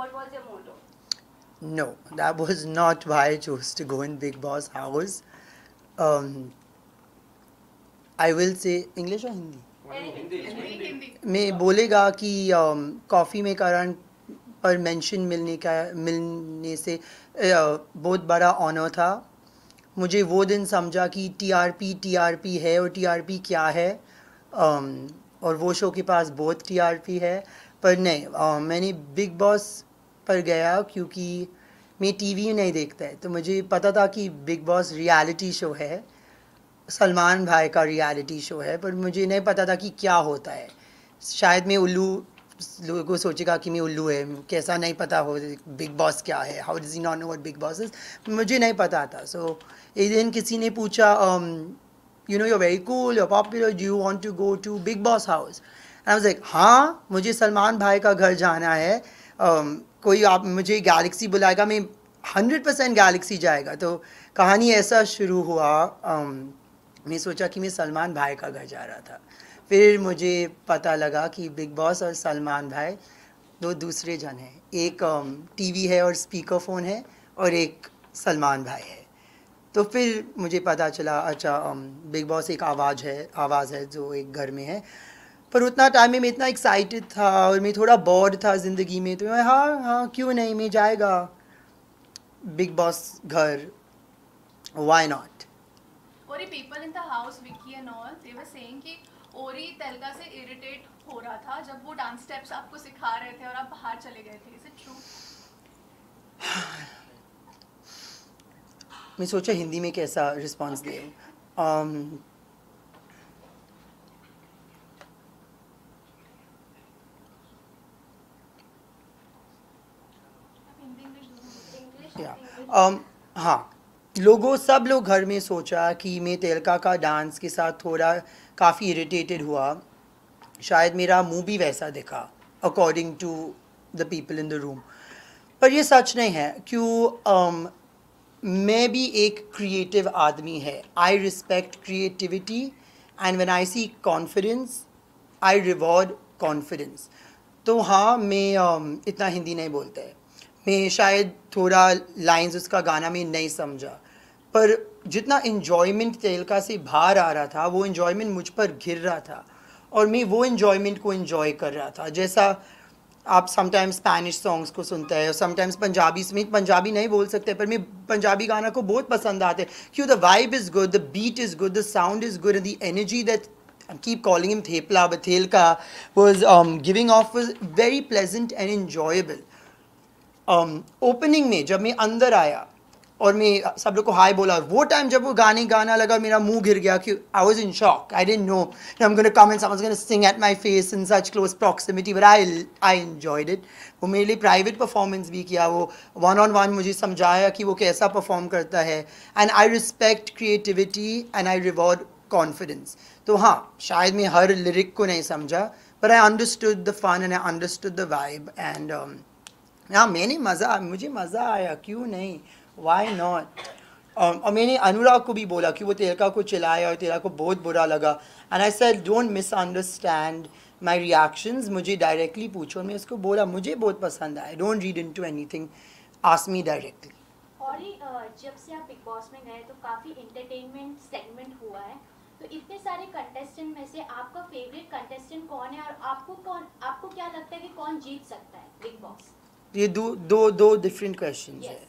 What was your motto? No, that was not why I chose to go in Big Boss house. Um, I will say English or Hindi? Hindi. मैं बोलेगा कि coffee में करण पर mention मिलने से बहुत बड़ा ऑनर था. मुझे वो दिन समझा कि टीआरपी है और टीआरपी क्या है. और वो शो के पास बहुत टीआरपी है. पर नहीं, मैंने बिग बॉस पर गया क्योंकि मैं टीवी नहीं देखता है, तो मुझे पता था कि बिग बॉस रियलिटी शो है, सलमान भाई का रियलिटी शो है, पर मुझे नहीं पता था कि क्या होता है. शायद मैं उल्लू, लोगों को सोचेगा कि मैं उल्लू है, कैसा नहीं पता हो बिग बॉस क्या है, how does he not know what big boss is. मुझे नहीं पता था. सो एक दिन किसी ने पूछा, you know you are very cool, you are popular, do you want to go to Bigg Boss house. I was like हाँ, मुझे सलमान भाई का घर जाना है. कोई आप मुझे गैलेक्सी बुलाएगा, मैं 100% गैलेक्सी जाएगा. तो कहानी ऐसा शुरू हुआ. मैं सोचा कि मैं सलमान भाई का घर जा रहा था. फिर मुझे पता लगा कि बिग बॉस और सलमान भाई दो दूसरे जन हैं. एक टीवी है और स्पीकर फ़ोन है, और एक सलमान भाई है. तो फिर मुझे पता चला, अच्छा बिग बॉस एक आवाज़ है जो एक घर में है. पर उतना टाइम में मैं इतना एक्साइटेड था और मैं थोड़ा बोर्ड था ज़िंदगी में, तो मैं हाँ क्यों नहीं, मैं जाएगा बिग बॉस घर, why not. Ori, people in the house, Vicky and all, they were saying कि ओरी तेलका से इरिटेट हो रहा था जब वो डांस स्टेप्स आपको सिखा रहे थे और आप बाहर चले गए थे. Is it true? मैं सोचा हिंदी में कैसा रिस्पॉन्स दे. हाँ, सब लोग घर में सोचा कि मैं तेलका का डांस के साथ थोड़ा काफ़ी इरिटेटेड हुआ. शायद मेरा मुंह भी वैसा दिखा according to the people in the room. पर ये सच नहीं है. क्यों? मैं भी एक क्रिएटिव आदमी है. I respect creativity, and when I see confidence I reward confidence. तो हाँ, मैं इतना हिंदी नहीं बोलता है. मैं शायद थोड़ा लाइंस उसका गाना में नहीं समझा, पर जितना इन्जॉयमेंट तेलका से बाहर आ रहा था, वो इन्जॉयमेंट मुझ पर घिर रहा था, और मैं वो इन्जॉयमेंट को इन्जॉय कर रहा था. जैसा आप समटाइम्स स्पैनिश सॉन्ग्स को सुनते हैं और समटाइम्स पंजाबी में, पंजाबी नहीं बोल सकते, पर मैं पंजाबी गाना को बहुत पसंद आते हैं. क्यों? The vibe is good, the beat is good, the sound is good, and the energy that I keep calling him Thepla, but Thelka was giving off was very pleasant and enjoyable. Opening में जब मैं अंदर आया और मैं सब लोग को हाय बोला, वो टाइम जब वो गाना लगा, मेरा मुंह गिर गया. कि I was in shock. I didn't know I am gonna come and someone's gonna sing at my face in such close proximity, but I enjoyed it. वो मेरे लिए प्राइवेट परफॉर्मेंस भी किया, वो वन ऑन वन मुझे समझाया कि वो कैसा परफॉर्म करता है. And I respect creativity and I reward confidence. तो हाँ, शायद मैं हर लिरिक को नहीं समझा, but I understood the fun and I understood the vibe, and हाँ, मुझे मज़ा आया. क्यों नहीं, वाई नॉट. और मैंने अनुराग को भी बोला कि वो तेलका को चिल्लाया और तेलका को बहुत बुरा लगा. And I said don't misunderstand my reactions, मुझे डायरेक्टली पूछो. मैं उसको बोला मुझे बहुत पसंद आया, don't read into anything, ask me directly. और जब से आप बिग बॉस में गए तो काफ़ी इंटरटेनमेंट सेगमेंट हुआ है, तो इतने सारे कंटेस्टेंट में से आपका फेवरेट कंटेस्टेंट कौन है, और आपको क्या लगता है कि कौन जीत सकता है बिग बॉस? ये दो डिफरेंट क्वेश्चन है.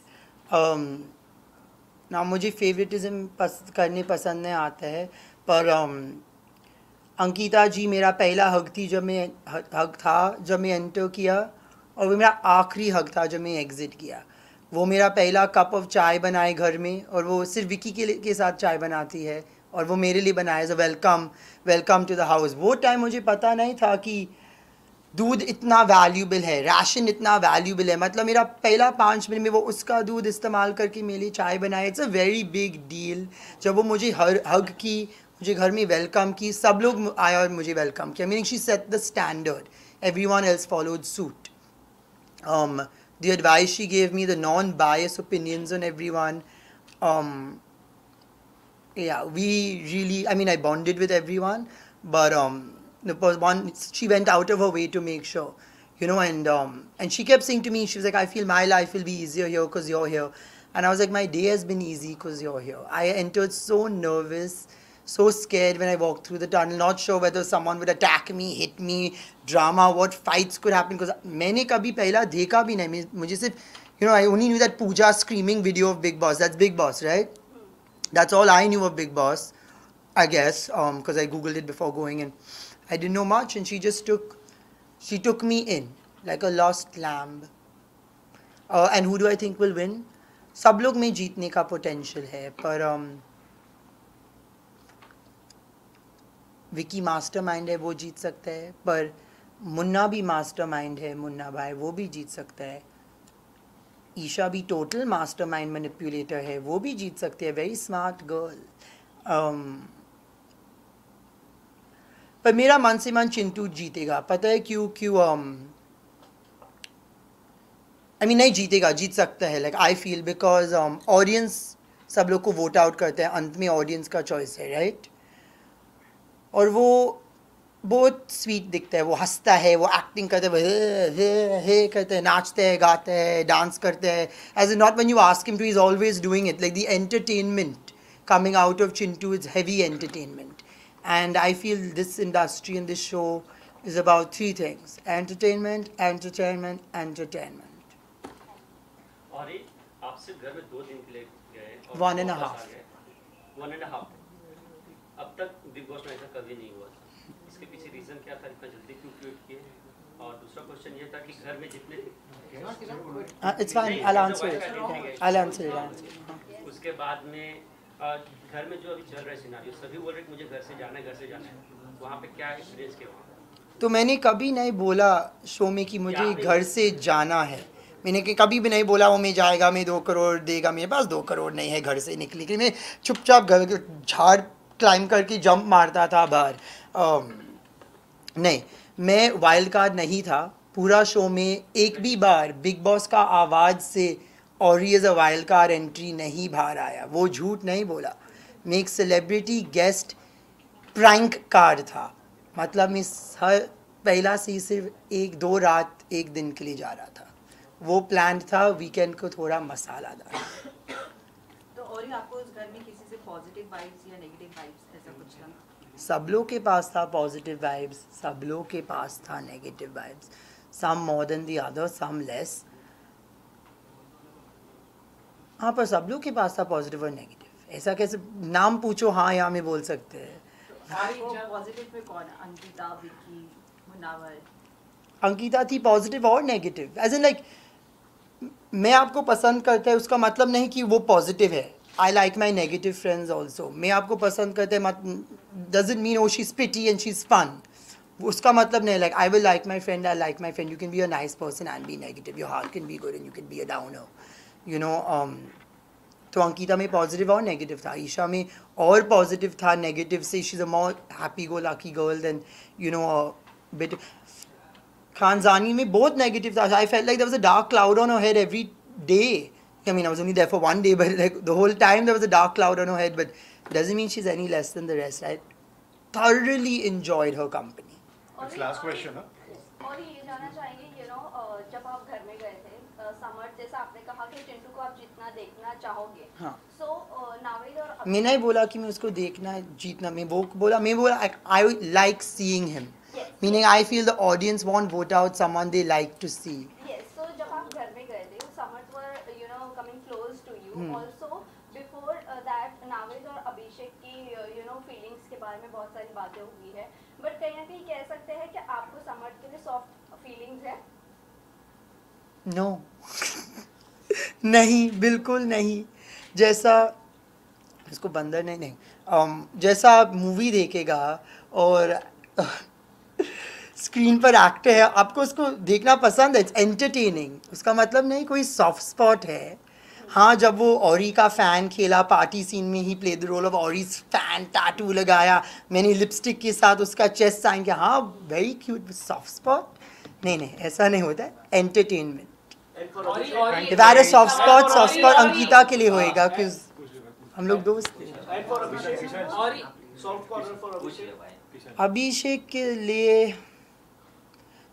ना मुझे फेवरेटिज्म करने पसंद नहीं आता है, पर अंकिता जी मेरा पहला हक था जब मैं एंटर किया, और वो मेरा आखिरी हक था जब मैं एग्ज़िट किया. वो मेरा पहला कप ऑफ चाय बनाए घर में, और वो सिर्फ विकी के साथ चाय बनाती है, और वो मेरे लिए बनाया as a welcome to the house. वो टाइम मुझे पता नहीं था कि दूध इतना वैल्यूबल है, राशन इतना वैल्यूबल है. मतलब मेरा पहला 5 मिनट में वो उसका दूध इस्तेमाल करके मेरे लिए चाय बनाए. It's a very big deal. जब वो मुझे हग की, मुझे घर में वेलकम की, सब लोग आए और मुझे वेलकम किया. Meaning she said the standard, everyone else followed suit. The advice she gave me, the non-biased opinions on everyone. Yeah, we really, I mean, I bonded with everyone, but she went out of her way to make sure, you know, and she kept saying to me, she was like, I feel my life will be easier here because you're here. And I was like, my day has been easy because you're here. I entered so nervous, so scared when I walked through the tunnel, not sure whether someone would attack me, hit me, drama, what fights could happen, because मैंने कभी पहला देखा भी नहीं. मुझे सिर्फ, you know, I only knew that Pooja screaming video of Big Boss. That's Big Boss, right? That's all I knew of Big Boss, I guess, because I googled it before going, and I didn't know much, and she took me in like a lost lamb. And who do I think will win? सब लोग में जीतने का potential है, पर Vicky mastermind है, वो जीत सकता है, पर मुन्ना भी मास्टरमाइंड है, मुन्ना भाई, वो भी जीत सकता है. ईशा भी टोटल मास्टरमाइंड मैनिपुलेटर है, वो भी जीत सकती है, वेरी स्मार्ट गर्ल. पर मेरा मन से मन चिंटू जीतेगा. पता है क्यों? आई मीन नहीं जीतेगा, जीत सकता है, like I feel, because audience सब लोग को वोट आउट करते हैं, अंत में ऑडियंस का चॉइस है, राइट? और वो बहुत स्वीट दिखता है, वो हंसता है, वो एक्टिंग करता है, हे करते हैं, नाचते हैं, गाते हैं, डांस करते हैं. As not when you ask him to, he is always doing it. Like the entertainment coming out of Chintu is heavy entertainment, and I feel this industry and this show is about three things: entertainment, entertainment, entertainment. और ये आप सिर्फ घर में 2 दिन के लिए गए और 1.5. 1.5. अब तक बिग बॉस में ऐसा कभी नहीं हुआ था. इसके पीछे रीजन क्या था, इतना जल्दी क्यों क्विट किए? और दूसरा क्वेश्चन ये था कि घर में जितने It's fine. I'll answer it. I'll answer it. उसके बाद में घर में जो अभी चल रहा है सिनारियो, सभी बोल रहे कि मुझे घर से जाना है. वहाँ पे क्या एक्सपीरियंस किया वहाँ पे? तो मैंने कभी नहीं बोला शो में कि मुझे घर से जाना है. मैंने कभी भी नहीं बोला वो मैं जाएगा, मैं 2 करोड़ देगा, मेरे पास 2 करोड़ नहीं है घर से निकले के लिए. मैं चुपचाप घर झाड़ क्लाइंब करके जंप मारता था बाहर. नहीं, मैं वाइल्ड कार्ड नहीं था पूरा शो में. एक भी बार बिग बॉस का आवाज़ से और ही as a wild card entry नहीं बाहर आया. वो झूठ नहीं बोला. मैं एक सेलिब्रिटी गेस्ट प्रैंक कार्ड था. मतलब मैं हर पहला से सिर्फ 1-2 रात 1 दिन के लिए जा रहा था. वो प्लान था वीकेंड को थोड़ा मसालादार. तो और ही आपको उस घर में किसी से पॉजिटिव वाइब्स या नेगेटिव वाइब्स ऐसा कुछ लगा? सब लोग के पास था पॉजिटिव वाइब्स, सब लोग के पास था negative vibes. Some more than the other, some less. हाँ, पर सब लोग के पास था पॉजिटिव और नेगेटिव. ऐसा कैसे नाम पूछो, हाँ यहाँ में बोल सकते हैं. पॉजिटिव में कौन? अंकिता, विकी, मुन्नावर? अंकिता थी पॉजिटिव और नेगेटिव. एज इन लाइक मैं आपको पसंद करता है उसका मतलब नहीं कि वो पॉजिटिव है. I like my negative friends also. मैं आपको पसंद करते हैं doesn't mean oh she is pretty and she is fun. उसका मतलब नहीं. Like I will like my friend, I like my friend. You can be a nice person and be negative. Your heart can be good and you can be a downer, you know. तो अंकिता में positive और negative था. ईशा में और positive था. Negative से she is a more happy go lucky girl then, you know, bit. खानजानी में बहुत नेगेटिव था. I felt like there was a dark cloud on her head every day. I mean, I was only there for 1 day, but like the whole time there was a dark cloud on her head. But doesn't mean she's any less than the rest. I thoroughly enjoyed her company. It's last question, huh? और ये जानना चाहेंगे, you know, जब आप घर में गए थे, समर जैसा आपने कहा कि चिंटू को आप जितना देखना चाहोगे. हाँ. So नावेद और मैं नहीं बोला कि मैं उसको देखना जीतना. मैं बोला I like seeing him. Yes. Meaning I feel the audience won't vote out someone they like to see. Yes. So जब आप घर में गए थे, summer were, you know, coming close to you. Also before that Naved और अभिषेक की, you know, feelings के बारे में बहुत सारी बातें हुई है. But कहीं ना कहीं कह सकते हैं कि आपको समर के लिए soft feelings है? No. नहीं, बिल्कुल नहीं. जैसा इसको बंदर नहीं जैसा आप मूवी देखेगा और स्क्रीन पर एक्टर है, आपको उसको देखना पसंद है. It's entertaining. उसका मतलब नहीं कोई सॉफ्ट स्पॉट है. हाँ, जब वो ऑरी का फ़ैन खेला पार्टी सीन में, he play the role of ऑरीज फैन, टैटू लगाया, मैंने लिपस्टिक के साथ उसका चेस्ट साइन किया. हाँ, वेरी क्यूट. सॉफ्ट स्पॉट नहीं, ऐसा नहीं होता है. Entertainment. If I had a soft spot Ankita के लिए होएगा, क्योंकि हम लोग दोस्त हैं. अभिषेक के लिए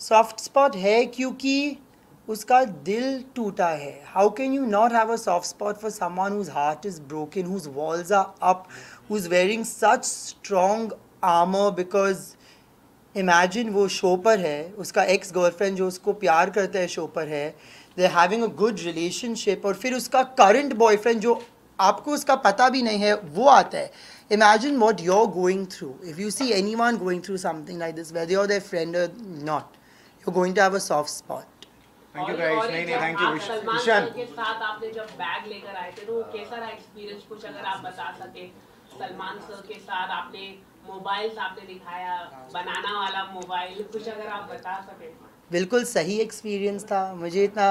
सॉफ्ट स्पॉट है क्योंकि उसका दिल टूटा है. How can you not have a soft spot for someone whose heart is broken, whose walls are up, who's wearing such strong armour? Because imagine वो शो पर है, उसका एक्स गर्लफ्रेंड जो उसको प्यार करता है शो पर है, they are having a good relationship, और फिर उसका करंट बॉयफ्रेंड जो आपको उसका पता भी नहीं है वो आता है. Imagine what you're going through. If you see anyone going through something like this, whether you're their friend or not, you're going to have a soft spot. Thank you guys. नहीं नहीं, thank you Salman Ishaan. Sir के साथ आपने जब bag लेकर आए थे तो वो कैसा रहा एक्सपीरियंस, कुछ अगर आप बता सके. सलमान सर के साथ आपने मोबाइल्स आपने दिखाया, बनाना वाला मोबाइल, कुछ अगर आप बता सके. बिल्कुल सही एक्सपीरियंस था. मुझे इतना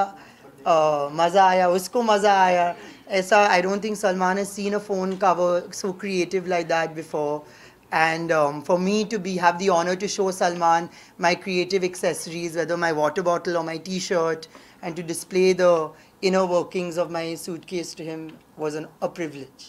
मज़ा आया, उसको मज़ा आया. ऐसा I don't think Salman has seen a phone cover so creative like that before. And for me to have the honor to show Salman my creative accessories, whether my water bottle or my T-shirt, and to display the inner workings of my suitcase to him was a privilege.